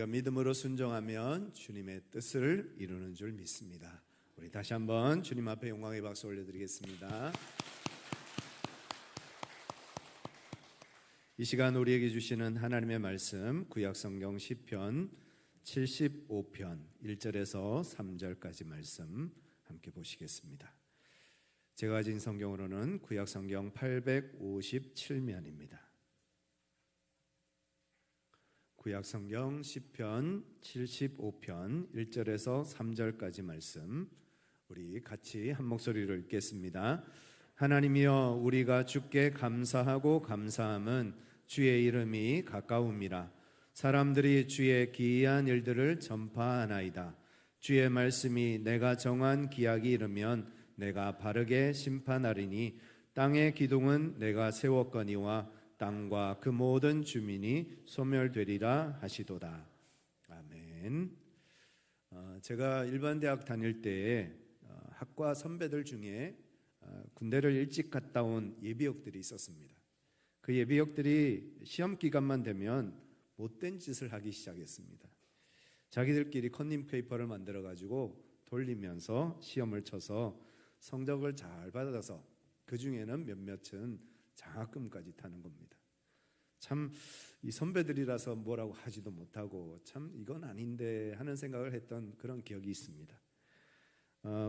우리가 믿음으로 순종하면 주님의 뜻을 이루는 줄 믿습니다. 우리 다시 한번 주님 앞에 영광의 박수 올려드리겠습니다. 이 시간 우리에게 주시는 하나님의 말씀, 구약성경 시편 75편 1절에서 3절까지 말씀 함께 보시겠습니다. 제가 가진 성경으로는 구약성경 857면입니다. 구약성경 시편 75편 1절에서 3절까지 말씀, 우리 같이 한 목소리로 읽겠습니다. 하나님이여, 우리가 주께 감사하고 감사함은 주의 이름이 가까움이라. 사람들이 주의 기이한 일들을 전파하나이다. 주의 말씀이 내가 정한 기약이 이르면 내가 바르게 심판하리니 땅의 기둥은 내가 세웠거니와 땅과 그 모든 주민이 소멸되리라 하시도다. 아멘. 제가 일반 대학 다닐 때 학과 선배들 중에 군대를 일찍 갔다 온 예비역들이 있었습니다. 그 예비역들이 시험 기간만 되면 못된 짓을 하기 시작했습니다. 자기들끼리 컨닝 페이퍼를 만들어 가지고 돌리면서 시험을 쳐서 성적을 잘 받아서 그 중에는 몇몇은 장학금까지 타는 겁니다. 참 이 선배들이라서 뭐라고 하지도 못하고 참 이건 아닌데 하는 생각을 했던 그런 기억이 있습니다.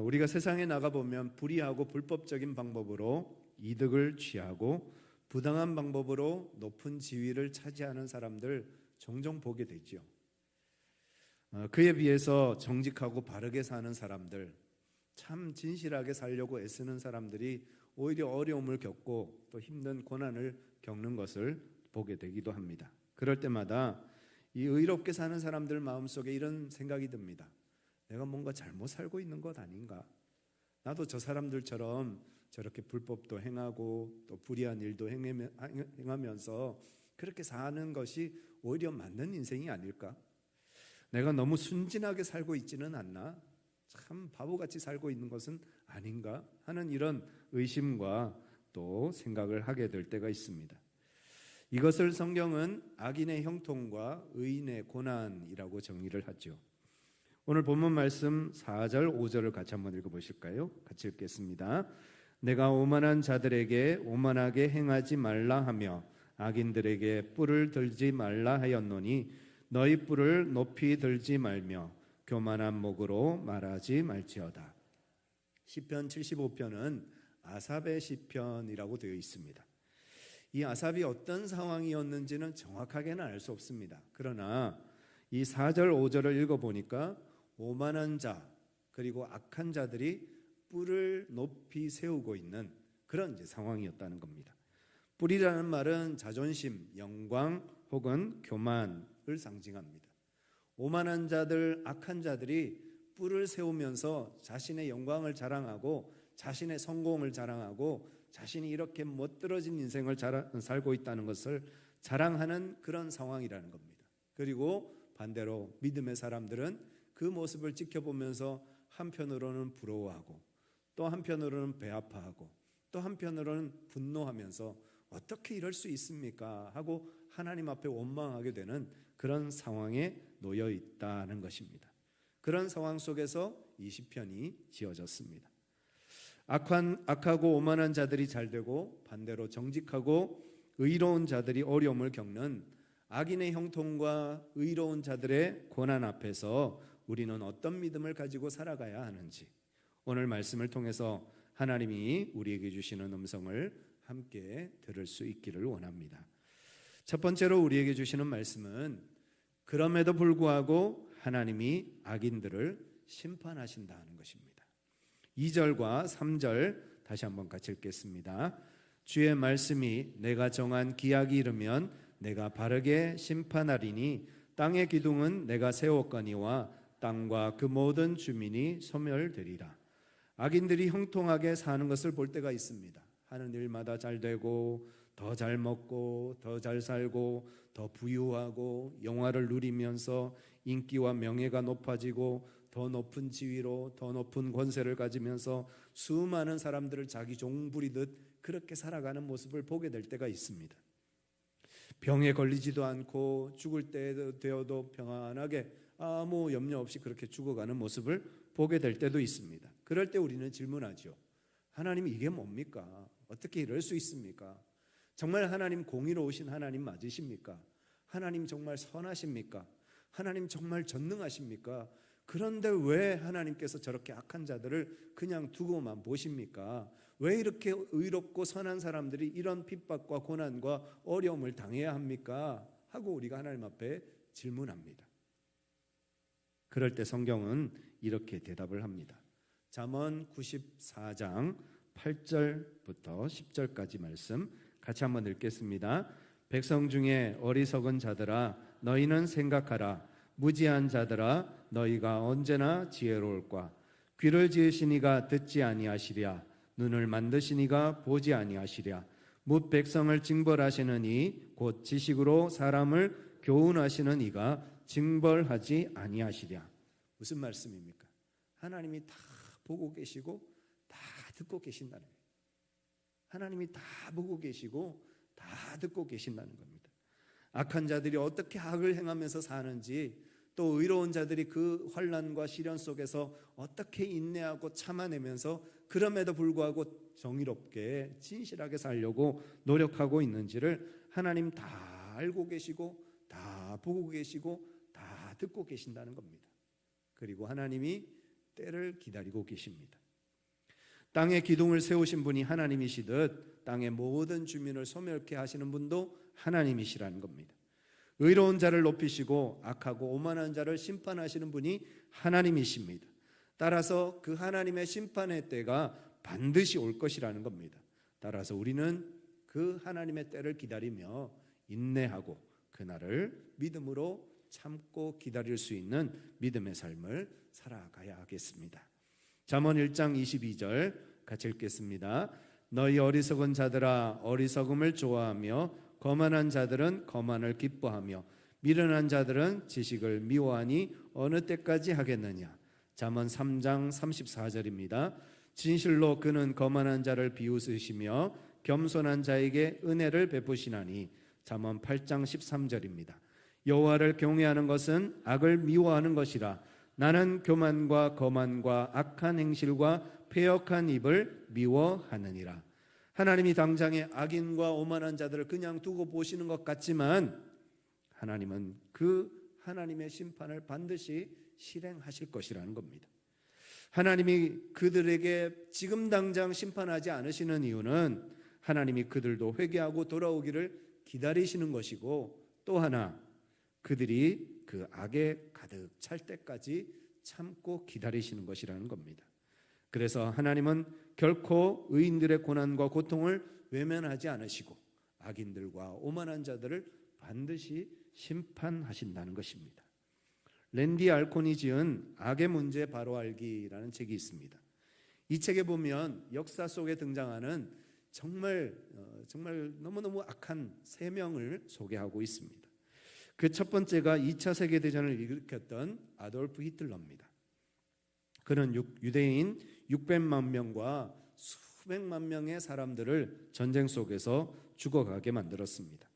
우리가 세상에 나가보면 불의하고 불법적인 방법으로 이득을 취하고 부당한 방법으로 높은 지위를 차지하는 사람들 종종 보게 되죠. 그에 비해서 정직하고 바르게 사는 사람들, 참 진실하게 살려고 애쓰는 사람들이 오히려 어려움을 겪고 또 힘든 고난을 겪는 것을 보게 되기도 합니다. 그럴 때마다 이 의롭게 사는 사람들 마음속에 이런 생각이 듭니다. 내가 뭔가 잘못 살고 있는 것 아닌가? 나도 저 사람들처럼 저렇게 불법도 행하고 또 불의한 일도 행하면서 그렇게 사는 것이 오히려 맞는 인생이 아닐까? 내가 너무 순진하게 살고 있지는 않나? 참 바보같이 살고 있는 것은 아닌가 하는 이런 의심과 또 생각을 하게 될 때가 있습니다. 이것을 성경은 악인의 형통과 의인의 고난이라고 정의를 하죠. 오늘 본문 말씀 4절 5절을 같이 한번 읽어보실까요? 같이 읽겠습니다. 내가 오만한 자들에게 오만하게 행하지 말라 하며 악인들에게 뿔을 들지 말라 하였노니 너희 뿔을 높이 들지 말며 교만한 목으로 말하지 말지어다. 시편 75편은 아삽의 시편이라고 되어 있습니다. 이 아삽이 어떤 상황이었는지는 정확하게는 알 수 없습니다. 그러나 이 4절 5절을 읽어보니까 오만한 자 그리고 악한 자들이 뿔을 높이 세우고 있는 그런 이제 상황이었다는 겁니다. 뿔이라는 말은 자존심, 영광 혹은 교만을 상징합니다. 오만한 자들, 악한 자들이 뿔을 세우면서 자신의 영광을 자랑하고 자신의 성공을 자랑하고 자신이 이렇게 멋들어진 인생을 살고 있다는 것을 자랑하는 그런 상황이라는 겁니다. 그리고 반대로 믿음의 사람들은 그 모습을 지켜보면서 한편으로는 부러워하고 또 한편으로는 배아파하고 또 한편으로는 분노하면서 어떻게 이럴 수 있습니까? 하고 하나님 앞에 원망하게 되는 그런 상황에 놓여 있다는 것입니다. 그런 상황 속에서 이 시편이 지어졌습니다. 악하고 오만한 자들이 잘되고 반대로 정직하고 의로운 자들이 어려움을 겪는 악인의 형통과 의로운 자들의 고난 앞에서 우리는 어떤 믿음을 가지고 살아가야 하는지 오늘 말씀을 통해서 하나님이 우리에게 주시는 음성을 함께 들을 수 있기를 원합니다. 첫 번째로 우리에게 주시는 말씀은 그럼에도 불구하고 하나님이 악인들을 심판하신다는 것입니다. 2절과 3절 다시 한번 같이 읽겠습니다. 주의 말씀이 내가 정한 기약이 이르면 내가 바르게 심판하리니 땅의 기둥은 내가 세웠거니와 땅과 그 모든 주민이 소멸되리라. 악인들이 형통하게 사는 것을 볼 때가 있습니다. 하는 일마다 잘 되고 더 잘 먹고 더 잘 살고 더 부유하고 영화를 누리면서 인기와 명예가 높아지고 더 높은 지위로 더 높은 권세를 가지면서 수많은 사람들을 자기 종 부리듯 그렇게 살아가는 모습을 보게 될 때가 있습니다. 병에 걸리지도 않고 죽을 때 되어도 평안하게 아무 염려 없이 그렇게 죽어가는 모습을 보게 될 때도 있습니다. 그럴 때 우리는 질문하죠. 하나님, 이게 뭡니까? 어떻게 이럴 수 있습니까? 정말 하나님 공의로우신 하나님 맞으십니까? 하나님 정말 선하십니까? 하나님 정말 전능하십니까? 그런데 왜 하나님께서 저렇게 악한 자들을 그냥 두고만 보십니까? 왜 이렇게 의롭고 선한 사람들이 이런 핍박과 고난과 어려움을 당해야 합니까? 하고 우리가 하나님 앞에 질문합니다. 그럴 때 성경은 이렇게 대답을 합니다. 잠언 94장 8절부터 10절까지 말씀 같이 한번 읽겠습니다. 백성 중에 어리석은 자들아 너희는 생각하라. 무지한 자들아 너희가 언제나 지혜로울까. 귀를 지으시니가 듣지 아니하시랴. 눈을 만드시니가 보지 아니하시랴. 뭇 백성을 징벌하시는 이 곧 지식으로 사람을 교훈하시는 이가 징벌하지 아니하시랴. 무슨 말씀입니까? 하나님이 다 보고 계시고 다 듣고 계신다는 거예요. 하나님이 다 보고 계시고 다 듣고 계신다는 겁니다. 악한 자들이 어떻게 악을 행하면서 사는지, 또 의로운 자들이 그 환난과 시련 속에서 어떻게 인내하고 참아내면서 그럼에도 불구하고 정의롭게 진실하게 살려고 노력하고 있는지를 하나님 다 알고 계시고 다 보고 계시고 다 듣고 계신다는 겁니다. 그리고 하나님이 때를 기다리고 계십니다. 땅에 기둥을 세우신 분이 하나님이시듯 땅의 모든 주민을 소멸케 하시는 분도 하나님이시라는 겁니다. 의로운 자를 높이시고 악하고 오만한 자를 심판하시는 분이 하나님이십니다. 따라서 그 하나님의 심판의 때가 반드시 올 것이라는 겁니다. 따라서 우리는 그 하나님의 때를 기다리며 인내하고 그날을 믿음으로 참고 기다릴 수 있는 믿음의 삶을 살아가야 하겠습니다. 잠언 1장 22절 같이 읽겠습니다. 너희 어리석은 자들아 어리석음을 좋아하며 거만한 자들은 거만을 기뻐하며 미련한 자들은 지식을 미워하니 어느 때까지 하겠느냐. 잠언 3장 34절입니다. 진실로 그는 거만한 자를 비웃으시며 겸손한 자에게 은혜를 베푸시나니. 잠언 8장 13절입니다. 여호와를 경외하는 것은 악을 미워하는 것이라. 나는 교만과 거만과 악한 행실과 패역한 입을 미워하느니라. 하나님이 당장에 악인과 오만한 자들을 그냥 두고 보시는 것 같지만 하나님은 그 하나님의 심판을 반드시 실행하실 것이라는 겁니다. 하나님이 그들에게 지금 당장 심판하지 않으시는 이유는 하나님이 그들도 회개하고 돌아오기를 기다리시는 것이고, 또 하나 그들이 그 악에 가득 찰 때까지 참고 기다리시는 것이라는 겁니다. 그래서 하나님은 결코 의인들의 고난과 고통을 외면하지 않으시고 악인들과 오만한 자들을 반드시 심판하신다는 것입니다. 랜디 알콘이 지은 악의 문제 바로 알기라는 책이 있습니다. 이 책에 보면 역사 속에 등장하는 정말 너무너무 악한 세 명을 소개하고 있습니다. 그 첫 번째가 2차 세계대전을 일으켰던 아돌프 히틀러입니다. 그는 유대인 600만 명과 수백만 명의 사람들을 전쟁 속에서 죽어가게 만들었습니다.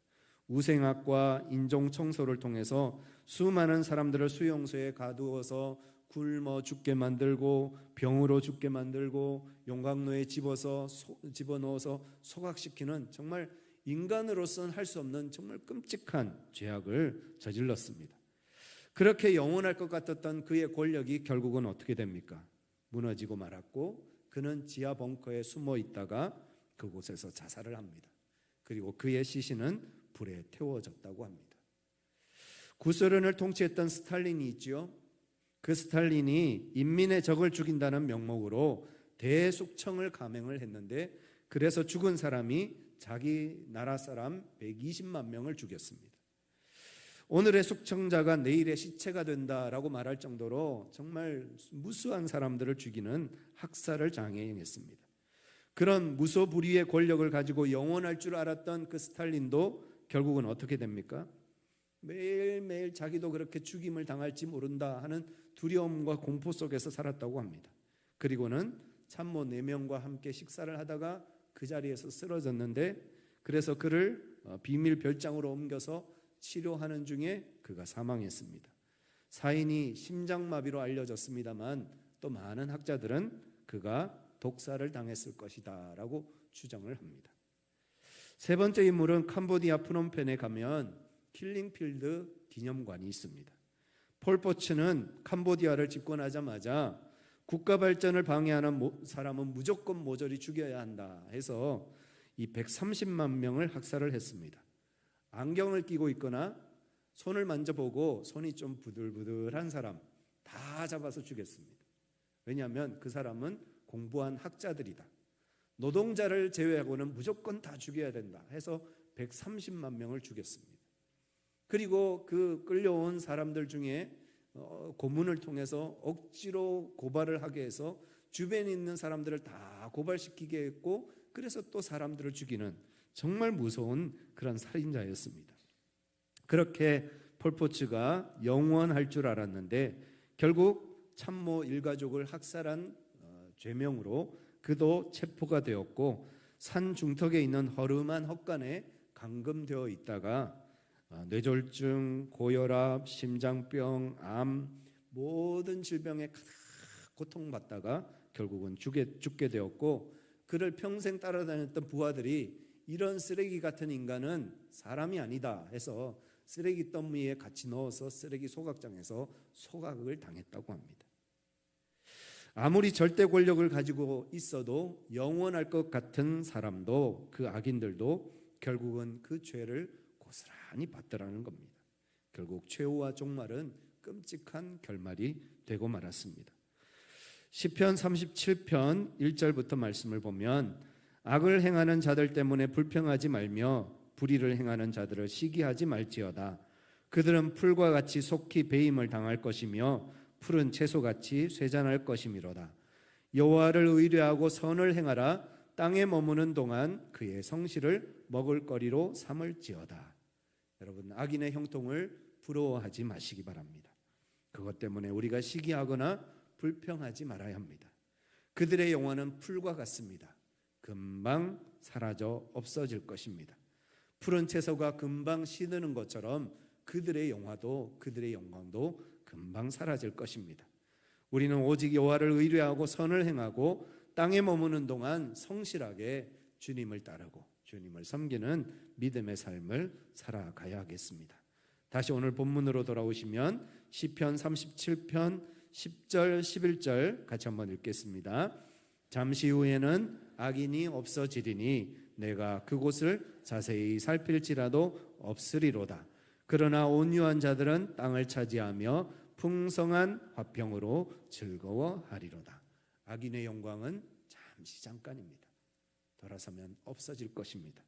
우생학과 인종 청소를 통해서 수많은 사람들을 수용소에 가두어서 굶어 죽게 만들고 병으로 죽게 만들고 용광로에 집어넣어서 소각시키는 정말 인간으로서는 할 수 없는 정말 끔찍한 죄악을 저질렀습니다. 그렇게 영원할 것 같았던 그의 권력이 결국은 어떻게 됩니까? 무너지고 말았고 그는 지하 벙커에 숨어 있다가 그곳에서 자살을 합니다. 그리고 그의 시신은 불에 태워졌다고 합니다. 구소련을 통치했던 스탈린이 있죠. 그 스탈린이 인민의 적을 죽인다는 명목으로 대숙청을 감행을 했는데, 그래서 죽은 사람이 자기 나라 사람 120만 명을 죽였습니다. 오늘의 숙청자가 내일의 시체가 된다라고 말할 정도로 정말 무수한 사람들을 죽이는 학살을 장행했습니다. 그런 무소불위의 권력을 가지고 영원할 줄 알았던 그 스탈린도 결국은 어떻게 됩니까? 매일매일 자기도 그렇게 죽임을 당할지 모른다 하는 두려움과 공포 속에서 살았다고 합니다. 그리고는 참모 4명과 함께 식사를 하다가 그 자리에서 쓰러졌는데, 그래서 그를 비밀 별장으로 옮겨서 치료하는 중에 그가 사망했습니다. 사인이 심장마비로 알려졌습니다만 또 많은 학자들은 그가 독사를 당했을 것이다 라고 추정을 합니다. 세 번째 인물은 캄보디아 프놈펜에 가면 킬링필드 기념관이 있습니다. 폴포츠는 캄보디아를 집권하자마자 국가 발전을 방해하는 사람은 무조건 모조리 죽여야 한다 해서 이 130만 명을 학살을 했습니다. 안경을 끼고 있거나 손을 만져보고 손이 좀 부들부들한 사람 다 잡아서 죽였습니다. 왜냐하면 그 사람은 공부한 학자들이다. 노동자를 제외하고는 무조건 다 죽여야 된다 해서 130만 명을 죽였습니다. 그리고 그 끌려온 사람들 중에 고문을 통해서 억지로 고발을 하게 해서 주변에 있는 사람들을 다 고발시키게 했고, 그래서 또 사람들을 죽이는 정말 무서운 그런 살인자였습니다. 그렇게 폴포츠가 영원할 줄 알았는데 결국 참모 일가족을 학살한 죄명으로 그도 체포가 되었고 산 중턱에 있는 허름한 헛간에 감금되어 있다가 뇌졸중, 고혈압, 심장병, 암 모든 질병에 가득 고통받다가 결국은 죽게 되었고, 그를 평생 따라다녔던 부하들이 이런 쓰레기 같은 인간은 사람이 아니다 해서 쓰레기 더미에 같이 넣어서 쓰레기 소각장에서 소각을 당했다고 합니다. 아무리 절대 권력을 가지고 있어도 영원할 것 같은 사람도, 그 악인들도 결국은 그 죄를 고스란히 받더라는 겁니다. 결국 최후와 종말은 끔찍한 결말이 되고 말았습니다. 시편 37편 1절부터 말씀을 보면 악을 행하는 자들 때문에 불평하지 말며 불의를 행하는 자들을 시기하지 말지어다. 그들은 풀과 같이 속히 배임을 당할 것이며 푸른 채소같이 쇠잔할 것이미로다. 여호와를 의뢰하고 선을 행하라. 땅에 머무는 동안 그의 성실을 먹을거리로 삼을지어다. 여러분, 악인의 형통을 부러워하지 마시기 바랍니다. 그것 때문에 우리가 시기하거나 불평하지 말아야 합니다. 그들의 영화는 풀과 같습니다. 금방 사라져 없어질 것입니다. 푸른 채소가 금방 시드는 것처럼 그들의 영화도, 그들의 영광도 금방 사라질 것입니다. 우리는 오직 여호와를 의뢰하고 선을 행하고 땅에 머무는 동안 성실하게 주님을 따르고 주님을 섬기는 믿음의 삶을 살아가야 하겠습니다. 다시 오늘 본문으로 돌아오시면 시편 37편 10절 11절 같이 한번 읽겠습니다. 잠시 후에는 악인이 없어지리니 내가 그곳을 자세히 살필지라도 없으리로다. 그러나 온유한 자들은 땅을 차지하며 풍성한 화평으로 즐거워하리로다. 악인의 영광은 잠깐입니다. 돌아서면 없어질 것입니다.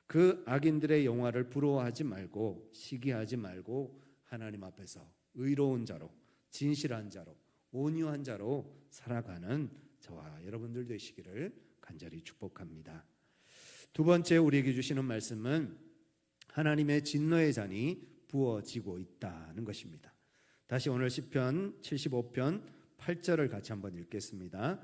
그 악인들의 영화를 부러워하지 말고 시기하지 말고 하나님 앞에서 의로운 자로, 진실한 자로, 온유한 자로 살아가는 저와 여러분들 되시기를 간절히 축복합니다. 두 번째 우리에게 주시는 말씀은 하나님의 진노의 잔이 부어지고 있다는 것입니다. 다시 오늘 시편 75편 8절을 같이 한번 읽겠습니다.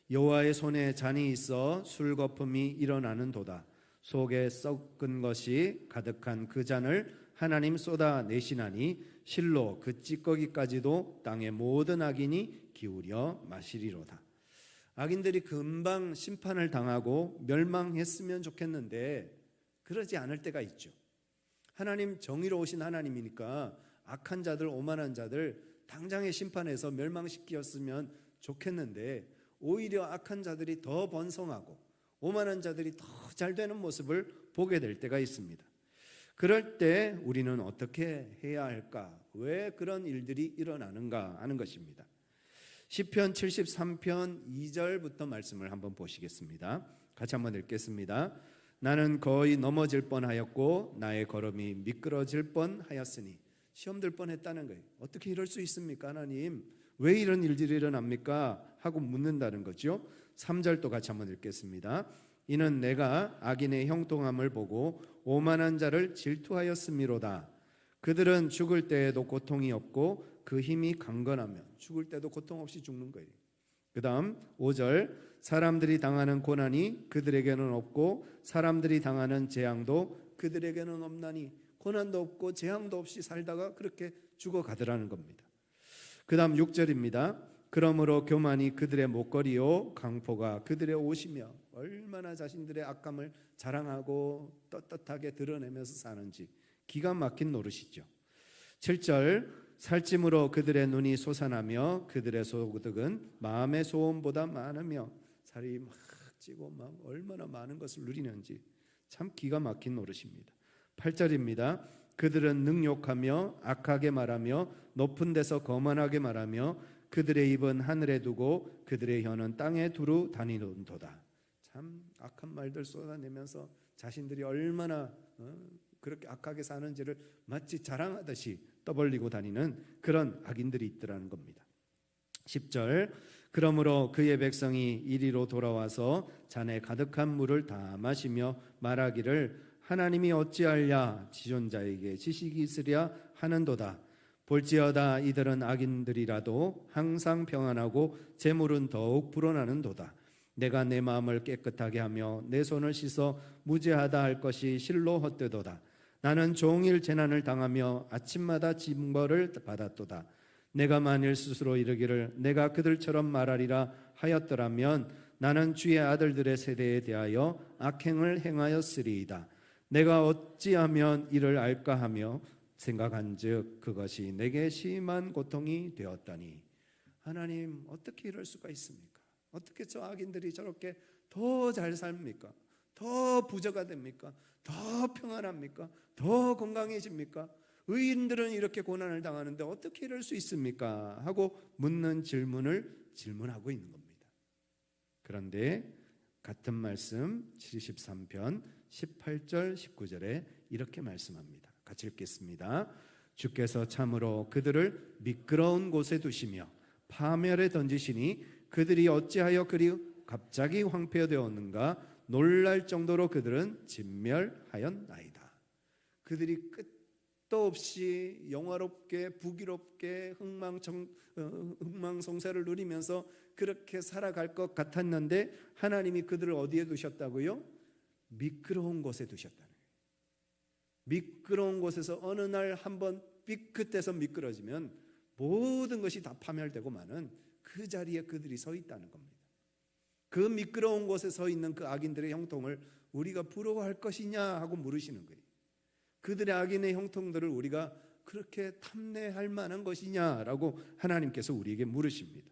여호와의 손에 잔이 있어 술거품이 일어나는도다. 속에 썩은 것이 가득한 그 잔을 하나님 쏟아내시나니 실로 그 찌꺼기까지도 땅의 모든 악인이 기울여 마시리로다. 악인들이 금방 심판을 당하고 멸망했으면 좋겠는데 그러지 않을 때가 있죠. 하나님 정의로우신 하나님이니까 악한 자들, 오만한 자들 당장의 심판에서 멸망시켰으면 좋겠는데 오히려 악한 자들이 더 번성하고 오만한 자들이 더 잘 되는 모습을 보게 될 때가 있습니다. 그럴 때 우리는 어떻게 해야 할까? 왜 그런 일들이 일어나는가 하는 것입니다. 시편 73편 2절부터 말씀을 한번 보시겠습니다. 같이 한번 읽겠습니다. 나는 거의 넘어질 뻔하였고 나의 걸음이 미끄러질 뻔하였으니. 시험 들 뻔했다는 거예요. 어떻게 이럴 수 있습니까? 하나님 왜 이런 일들이 일어납니까? 하고 묻는다는 거죠. 3절도 같이 한번 읽겠습니다. 이는 내가 악인의 형통함을 보고 오만한 자를 질투하였음이로다. 그들은 죽을 때에도 고통이 없고 그 힘이 강건하면 죽을 때도 고통 없이 죽는 거예요. 그 다음 5절 사람들이 당하는 고난이 그들에게는 없고 사람들이 당하는 재앙도 그들에게는 없나니 고난도 없고 재앙도 없이 살다가 그렇게 죽어가더라는 겁니다. 그 다음 6절입니다. 그러므로 교만이 그들의 목걸이요 강포가 그들의 옷이며 얼마나 자신들의 악함을 자랑하고 떳떳하게 드러내면서 사는지 기가 막힌 노릇이죠. 7절 살찜으로 그들의 눈이 솟아나며 그들의 소득은 마음의 소원보다 많으며 살이 막 찌고 막 얼마나 많은 것을 누리는지 참 기가 막힌 노릇입니다. 8절입니다. 그들은 능욕하며 악하게 말하며 높은 데서 거만하게 말하며 그들의 입은 하늘에 두고 그들의 혀는 땅에 두루 다니는도다. 참 악한 말들 쏟아내면서 자신들이 얼마나 그렇게 악하게 사는지를 마치 자랑하듯이 떠벌리고 다니는 그런 악인들이 있더라는 겁니다. 10절 그러므로 그의 백성이 이리로 돌아와서 잔에 가득한 물을 다 마시며 말하기를 하나님이 어찌하랴 지존자에게 지식이 있으랴 하는도다. 볼지어다 이들은 악인들이라도 항상 평안하고 재물은 더욱 불어나는도다. 내가 내 마음을 깨끗하게 하며 내 손을 씻어 무죄하다 할 것이 실로 헛되도다. 나는 종일 재난을 당하며 아침마다 징벌을 받았도다. 내가 만일 스스로 이르기를 내가 그들처럼 말하리라 하였더라면 나는 주의 아들들의 세대에 대하여 악행을 행하였으리이다. 내가 어찌하면 이를 알까 하며 생각한즉 그것이 내게 심한 고통이 되었다니. 하나님 어떻게 이럴 수가 있습니까? 어떻게 저 악인들이 저렇게 더 잘 삽니까? 더 부자가 됩니까? 더 평안합니까? 더 건강해집니까? 의인들은 이렇게 고난을 당하는데 어떻게 이럴 수 있습니까? 하고 묻는 질문을 질문하고 있는 겁니다. 그런데 같은 말씀 73편 18절 19절에 이렇게 말씀합니다. 같이 읽겠습니다. 주께서 참으로 그들을 미끄러운 곳에 두시며 파멸에 던지시니 그들이 어찌하여 그리 갑자기 황폐되었는가 놀랄 정도로 그들은 진멸하였나이다. 그들이 끝도 없이 영화롭게 부귀롭게 흥망성쇠를 누리면서 그렇게 살아갈 것 같았는데 하나님이 그들을 어디에 두셨다고요? 미끄러운 곳에 두셨다는 거예요. 미끄러운 곳에서 어느 날 한번 삐끗해서 미끄러지면 모든 것이 다 파멸되고 마는 그 자리에 그들이 서 있다는 겁니다. 그 미끄러운 곳에 서 있는 그 악인들의 형통을 우리가 부러워할 것이냐 하고 물으시는 거예요. 그들의 악인의 형통들을 우리가 그렇게 탐내할 만한 것이냐라고 하나님께서 우리에게 물으십니다.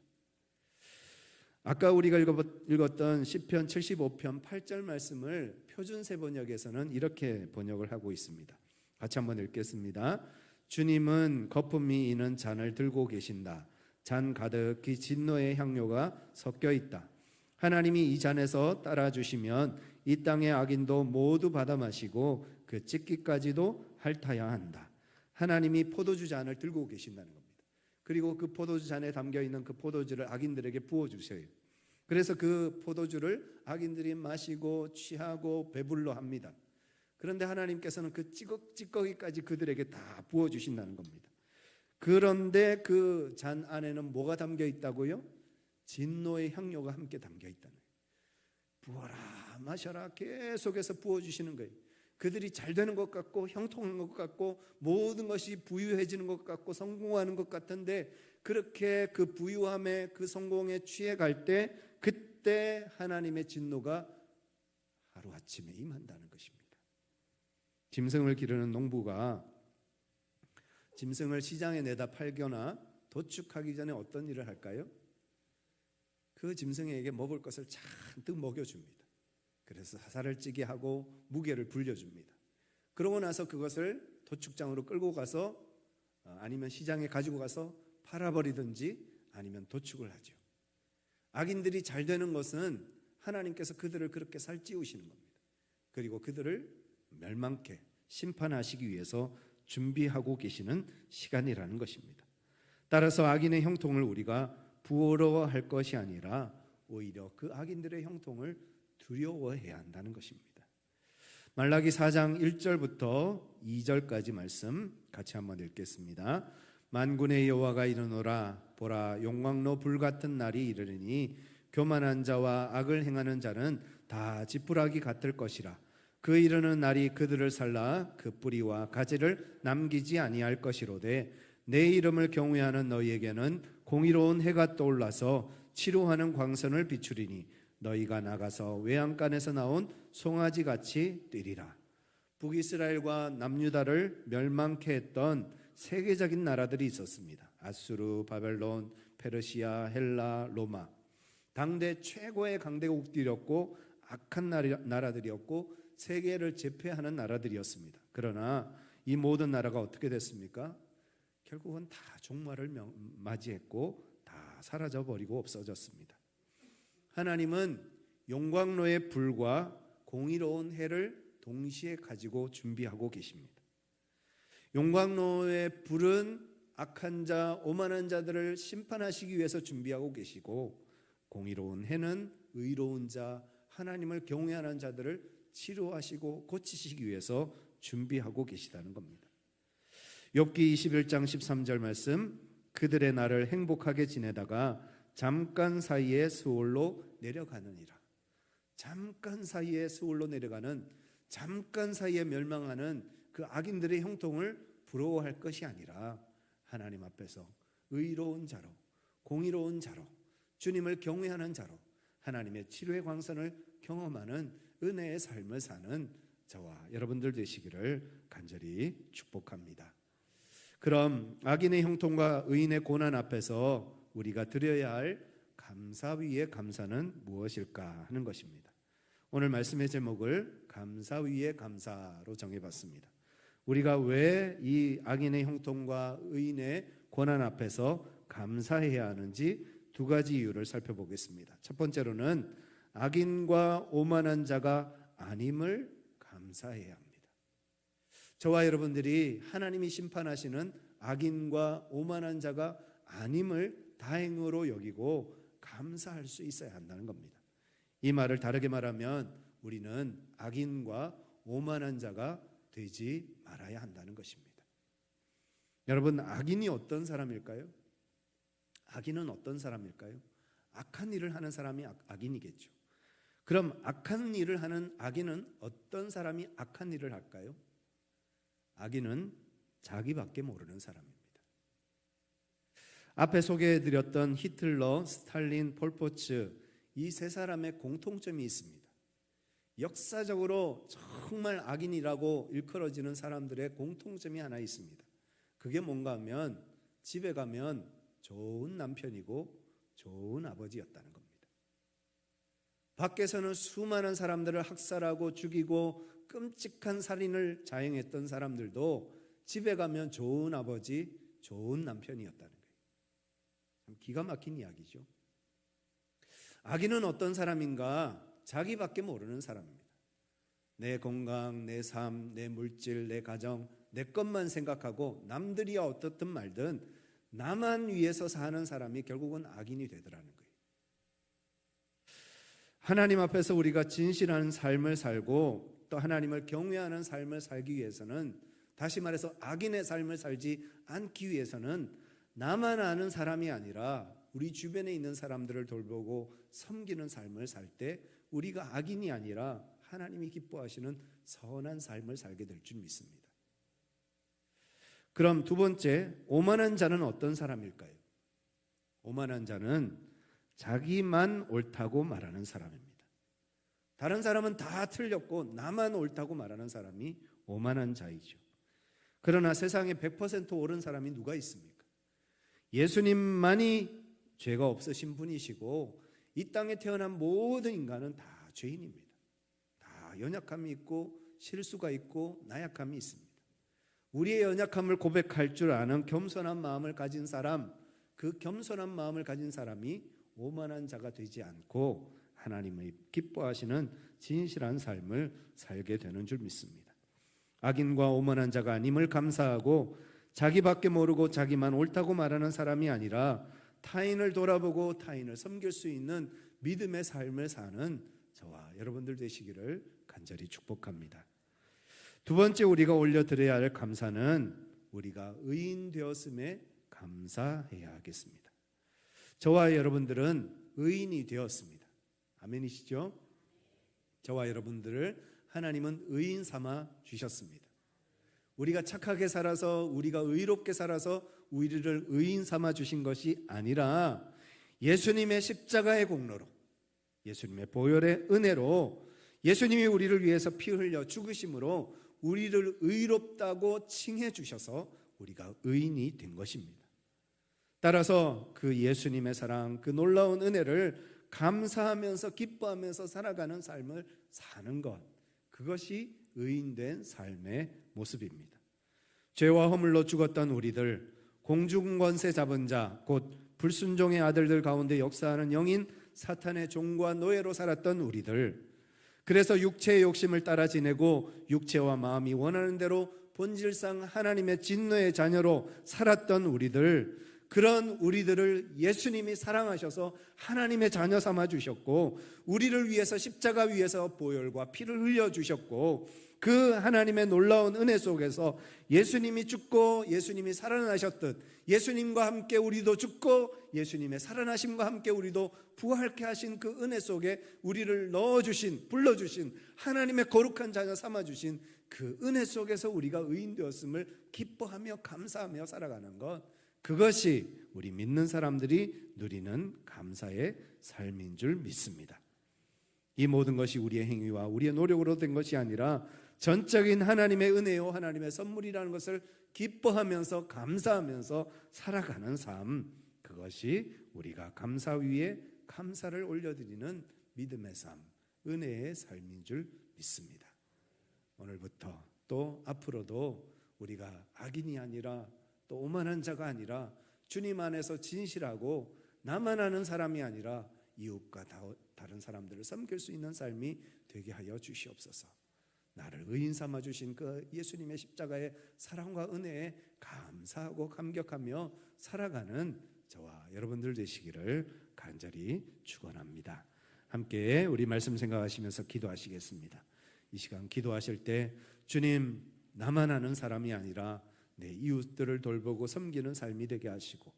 아까 우리가 읽었던 시편 75편 8절 말씀을 표준세 번역에서는 이렇게 번역을 하고 있습니다. 같이 한번 읽겠습니다. 주님은 거품이 이는 잔을 들고 계신다. 잔 가득히 진노의 향료가 섞여 있다. 하나님이 이 잔에서 따라주시면 이 땅의 악인도 모두 받아 마시고 그 찢기까지도 핥아야 한다. 하나님이 포도주 잔을 들고 계신다는 겁니다. 그리고 그 포도주 잔에 담겨있는 그 포도주를 악인들에게 부어주세요. 그래서 그 포도주를 악인들이 마시고 취하고 배불러 합니다. 그런데 하나님께서는 그 찌꺼기까지 그들에게 다 부어주신다는 겁니다. 그런데 그 잔 안에는 뭐가 담겨 있다고요? 진노의 향료가 함께 담겨 있다는 거예요. 부어라 마셔라 계속해서 부어주시는 거예요. 그들이 잘 되는 것 같고 형통한 것 같고 모든 것이 부유해지는 것 같고 성공하는 것 같은데 그렇게 그 부유함에 그 성공에 취해갈 때 그때 하나님의 진노가 하루아침에 임한다는 것입니다. 짐승을 기르는 농부가 짐승을 시장에 내다 팔거나 도축하기 전에 어떤 일을 할까요? 그 짐승에게 먹을 것을 잔뜩 먹여줍니다. 그래서 사살을 찌게 하고 무게를 불려줍니다. 그러고 나서 그것을 도축장으로 끌고 가서 아니면 시장에 가지고 가서 팔아버리든지 아니면 도축을 하죠. 악인들이 잘 되는 것은 하나님께서 그들을 그렇게 살찌우시는 겁니다. 그리고 그들을 멸망케 심판하시기 위해서 준비하고 계시는 시간이라는 것입니다. 따라서 악인의 형통을 우리가 부러워할 것이 아니라 오히려 그 악인들의 형통을 두려워해야 한다는 것입니다. 말라기 4장 1절부터 2절까지 말씀 같이 한번 읽겠습니다. 만군의 여호와가 이르노라 보라 용광로 불같은 날이 이르리니 교만한 자와 악을 행하는 자는 다 지푸라기 같을 것이라. 그 이르는 날이 그들을 살라 그 뿌리와 가지를 남기지 아니할 것이로되 내 이름을 경외하는 너희에게는 공의로운 해가 떠올라서 치료하는 광선을 비추리니 너희가 나가서 외양간에서 나온 송아지 같이 뛰리라. 북이스라엘과 남유다를 멸망케 했던 세계적인 나라들이 있었습니다. 아수르, 바벨론, 페르시아, 헬라, 로마. 당대 최고의 강대국들이었고 악한 나라들이었고 세계를 제패하는 나라들이었습니다. 그러나 이 모든 나라가 어떻게 됐습니까? 결국은 다 종말을 맞이했고 다 사라져버리고 없어졌습니다. 하나님은 용광로의 불과 공의로운 해를 동시에 가지고 준비하고 계십니다. 용광로의 불은 악한 자, 오만한 자들을 심판하시기 위해서 준비하고 계시고 공의로운 해는 의로운 자, 하나님을 경외하는 자들을 치료하시고 고치시기 위해서 준비하고 계시다는 겁니다. 욥기 21장 13절 말씀, 그들의 날을 행복하게 지내다가 잠깐 사이에 수월로 내려가느니라. 잠깐 사이에 수월로 내려가는, 잠깐 사이에 멸망하는 그 악인들의 형통을 부러워할 것이 아니라 하나님 앞에서 의로운 자로, 공의로운 자로, 주님을 경외하는 자로 하나님의 치료의 광선을 경험하는 은혜의 삶을 사는 저와 여러분들 되시기를 간절히 축복합니다. 그럼 악인의 형통과 의인의 고난 앞에서 우리가 드려야 할 감사 위의 감사는 무엇일까 하는 것입니다. 오늘 말씀의 제목을 감사 위의 감사로 정해봤습니다. 우리가 왜 이 악인의 형통과 의인의 고난 앞에서 감사해야 하는지 두 가지 이유를 살펴보겠습니다. 첫 번째로는 악인과 오만한 자가 아님을 감사해야 합니다. 저와 여러분들이 하나님이 심판하시는 악인과 오만한 자가 아님을 다행으로 여기고 감사할 수 있어야 한다는 겁니다. 이 말을 다르게 말하면 우리는 악인과 오만한 자가 되지 말아야 한다는 것입니다. 여러분, 악인이 어떤 사람일까요? 악인은 어떤 사람일까요? 악한 일을 하는 사람이 악인이겠죠. 그럼 악한 일을 하는 악인은 어떤 사람이 악한 일을 할까요? 악인은 자기밖에 모르는 사람입니다. 앞에 소개해드렸던 히틀러, 스탈린, 폴포츠, 이 세 사람의 공통점이 있습니다. 역사적으로 정말 악인이라고 일컬어지는 사람들의 공통점이 하나 있습니다. 그게 뭔가 하면 집에 가면 좋은 남편이고 좋은 아버지였다는 겁니다. 밖에서는 수많은 사람들을 학살하고 죽이고 끔찍한 살인을 자행했던 사람들도 집에 가면 좋은 아버지, 좋은 남편이었다는 거예요. 참 기가 막힌 이야기죠. 악인은 어떤 사람인가? 자기밖에 모르는 사람입니다. 내 건강, 내 삶, 내 물질, 내 가정, 내 것만 생각하고 남들이 어떻든 말든 나만 위해서 사는 사람이 결국은 악인이 되더라는 거예요. 하나님 앞에서 우리가 진실한 삶을 살고 또 하나님을 경외하는 삶을 살기 위해서는, 다시 말해서 악인의 삶을 살지 않기 위해서는 나만 아는 사람이 아니라 우리 주변에 있는 사람들을 돌보고 섬기는 삶을 살 때 우리가 악인이 아니라 하나님이 기뻐하시는 선한 삶을 살게 될 줄 믿습니다. 그럼 두 번째, 오만한 자는 어떤 사람일까요? 오만한 자는 자기만 옳다고 말하는 사람입니다. 다른 사람은 다 틀렸고 나만 옳다고 말하는 사람이 오만한 자이죠. 그러나 세상에 100% 옳은 사람이 누가 있습니까? 예수님만이 죄가 없으신 분이시고 이 땅에 태어난 모든 인간은 다 죄인입니다. 다 연약함이 있고 실수가 있고 나약함이 있습니다. 우리의 연약함을 고백할 줄 아는 겸손한 마음을 가진 사람, 그 겸손한 마음을 가진 사람이 오만한 자가 되지 않고 하나님의 기뻐하시는 진실한 삶을 살게 되는 줄 믿습니다. 악인과 오만한 자가 아님을 감사하고 자기밖에 모르고 자기만 옳다고 말하는 사람이 아니라 타인을 돌아보고 타인을 섬길 수 있는 믿음의 삶을 사는 저와 여러분들 되시기를 간절히 축복합니다. 두 번째 우리가 올려드려야 할 감사는 우리가 의인 되었음에 감사해야 하겠습니다. 저와 여러분들은 의인이 되었습니다. 아멘이시죠? 저와 여러분들을 하나님은 의인 삼아 주셨습니다. 우리가 착하게 살아서, 우리가 의롭게 살아서 우리를 의인 삼아 주신 것이 아니라 예수님의 십자가의 공로로, 예수님의 보혈의 은혜로, 예수님이 우리를 위해서 피 흘려 죽으심으로 우리를 의롭다고 칭해 주셔서 우리가 의인이 된 것입니다. 따라서 그 예수님의 사랑, 그 놀라운 은혜를 감사하면서 기뻐하면서 살아가는 삶을 사는 것, 그것이 의인된 삶의 모습입니다. 죄와 허물로 죽었던 우리들, 공중권세 잡은 자, 곧 불순종의 아들들 가운데 역사하는 영인 사탄의 종과 노예로 살았던 우리들, 그래서 육체의 욕심을 따라 지내고 육체와 마음이 원하는 대로 본질상 하나님의 진노의 자녀로 살았던 우리들, 그런 우리들을 예수님이 사랑하셔서 하나님의 자녀 삼아 주셨고, 우리를 위해서 십자가 위에서 보혈과 피를 흘려 주셨고, 그 하나님의 놀라운 은혜 속에서 예수님이 죽고 예수님이 살아나셨듯 예수님과 함께 우리도 죽고 예수님의 살아나심과 함께 우리도 부활케 하신 그 은혜 속에 우리를 넣어주신, 불러주신, 하나님의 거룩한 자녀 삼아주신 그 은혜 속에서 우리가 의인 되었음을 기뻐하며 감사하며 살아가는 것, 그것이 우리 믿는 사람들이 누리는 감사의 삶인 줄 믿습니다. 이 모든 것이 우리의 행위와 우리의 노력으로 된 것이 아니라 전적인 하나님의 은혜요, 하나님의 선물이라는 것을 기뻐하면서 감사하면서 살아가는 삶, 그것이 우리가 감사 위에 감사를 올려드리는 믿음의 삶, 은혜의 삶인 줄 믿습니다. 오늘부터 또 앞으로도 우리가 악인이 아니라 또 오만한 자가 아니라 주님 안에서 진실하고 나만 아는 사람이 아니라 이웃과 다른 사람들을 섬길 수 있는 삶이 되게 하여 주시옵소서. 나를 의인 삼아 주신 그 예수님의 십자가의 사랑과 은혜에 감사하고 감격하며 살아가는 저와 여러분들 되시기를 간절히 축원합니다. 함께 우리 말씀 생각하시면서 기도하시겠습니다. 이 시간 기도하실 때 주님, 나만 아는 사람이 아니라 내 이웃들을 돌보고 섬기는 삶이 되게 하시고,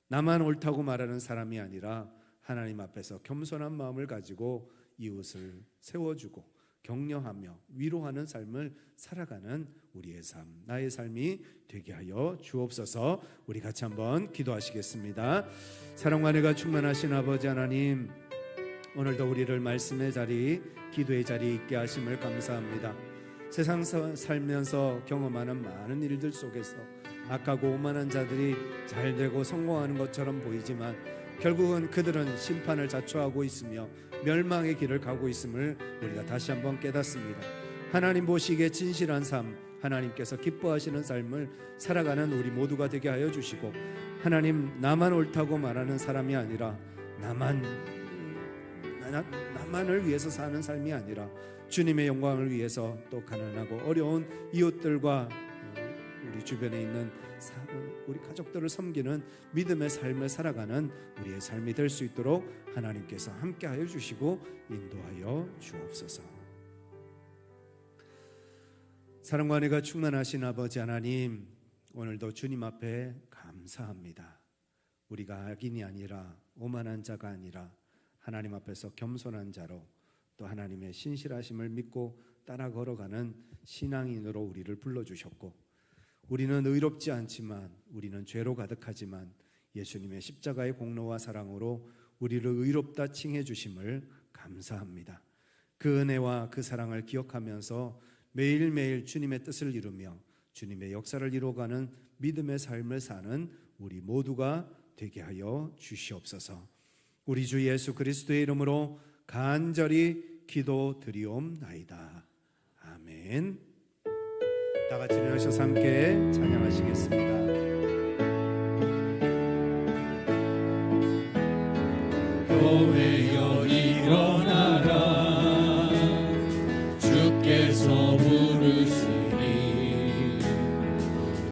나만 옳다고 말하는 사람이 아니라 하나님 앞에서 겸손한 마음을 가지고 이웃을 세워주고 격려하며 위로하는 삶을 살아가는 우리의 삶, 나의 삶이 되게 하여 주옵소서. 우리 같이 한번 기도하시겠습니다. 사랑과 은혜가 충만하신 아버지 하나님, 오늘도 우리를 말씀의 자리, 기도의 자리에 있게 하심을 감사합니다. 세상 살면서 경험하는 많은 일들 속에서 악하고 오만한 자들이 잘되고 성공하는 것처럼 보이지만 결국은 그들은 심판을 자초하고 있으며 멸망의 길을 가고 있음을 우리가 다시 한번 깨닫습니다. 하나님 보시기에 진실한 삶, 하나님께서 기뻐하시는 삶을 살아가는 우리 모두가 되게 하여 주시고, 하나님, 나만 옳다고 말하는 사람이 아니라 나만을 위해서 사는 삶이 아니라 주님의 영광을 위해서 또 가난하고 어려운 이웃들과 우리 주변에 있는 우리 가족들을 섬기는 믿음의 삶을 살아가는 우리의 삶이 될 수 있도록 하나님께서 함께하여 주시고 인도하여 주옵소서. 사랑과 은혜가 충만하신 아버지 하나님, 오늘도 주님 앞에 감사합니다. 우리가 악인이 아니라 오만한 자가 아니라 하나님 앞에서 겸손한 자로 또 하나님의 신실하심을 믿고 따라 걸어가는 신앙인으로 우리를 불러주셨고, 우리는 의롭지 않지만, 우리는 죄로 가득하지만 예수님의 십자가의 공로와 사랑으로 우리를 의롭다 칭해 주심을 감사합니다. 그 은혜와 그 사랑을 기억하면서 매일매일 주님의 뜻을 이루며 주님의 역사를 이루어가는 믿음의 삶을 사는 우리 모두가 되게 하여 주시옵소서. 우리 주 예수 그리스도의 이름으로 간절히 기도드리옵나이다. 아멘. 다 같이 일어나셔서 함께 찬양하시겠습니다. 교회